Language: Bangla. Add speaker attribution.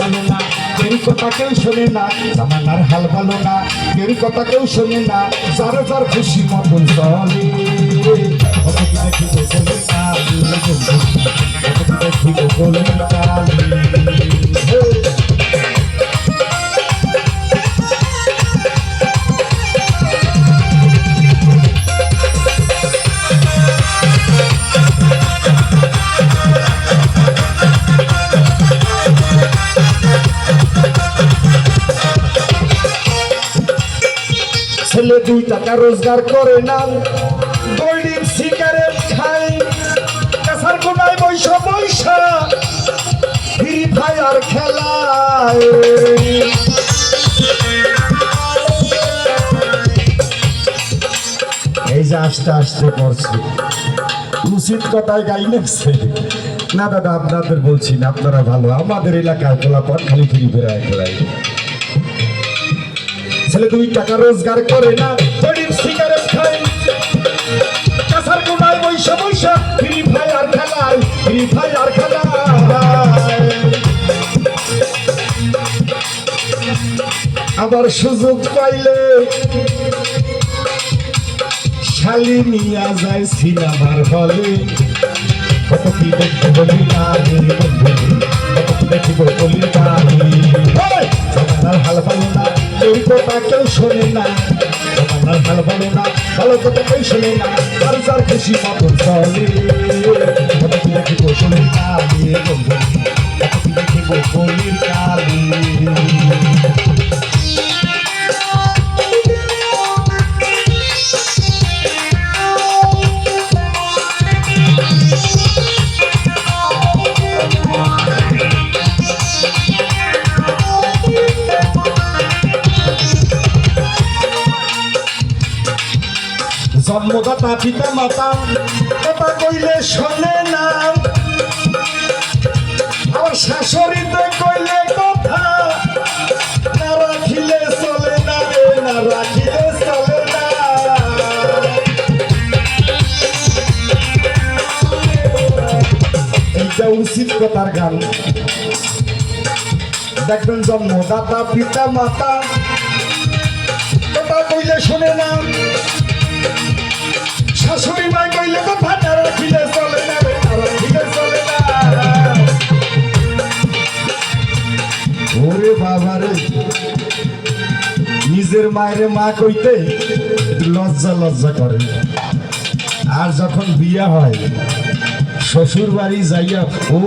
Speaker 1: ভালো না, কেউ কথা কেউ শোনে না, জামানার হাল ভালো না, কেউ কথা কেউ শোনে না, যার যার খুশি মতন চলে। কত কি দেখিব বলে কালি, কত কি দেখিব বলে কালি। ছেলে 2 টাকা রোজগার করে না, গোল্ডিন সিগারেট খাই, কাছার কোনায় বৈশা বৈশা ফ্রি ফায়ার খেলায়। এই যে আস্তে আস্তে পড়ছি, উচিত কথায় গাই নেছে না দাদা, আপনাদের বলছি না, আপনারা ভালো, আমাদের এলাকায় পোলাপান খালি ফ্রি ফায়ার খেলায়। ছেলে 2 টাকা রোজগার করে না, গোল্ডিন সিগারেট খাই, কাছার কোনায় বৈশা বৈশা ফ্রি ফায়ার খেলায়, ফ্রি ফায়ার খেলায়। আবার সুযোগ পাইলে শালি নিয়া যায় সিনেমার হলে। কত কি দেখতে বলি না, কত কি দেখিব বলি না, জামানার হাল ভালো না, কেউ কথা কেউ শোনে না, জামানার হাল ভালো না, ভালো কথা কেউ শোনে না, আর যার খুশি মতন চলে। কত কি দেখিব বলি কালি, কত কি দেখিব বলি কালি। জন্মদাতা পিতা মাতা কথা কইলে শোনে না, আমার শাশুড়িতে কইলে কথা না রাখিলে চলে না রে, না রাখিলে চলে না। এইটা উচিত কথার গান। দেখবেন জন্মদাতা পিতা মাতা কথা কইলে শোনে না, শাশুড়ি মাই কইলে কথা না রাখিলে চলে না রে, না রাখিলে চলে না। ওরে বাবা রে, নিজের মায়ের মা কইতে লজ্জা লজ্জা করে, আর যখন বিয়ে হয় শ্বশুর বাড়ি যাইয়া ও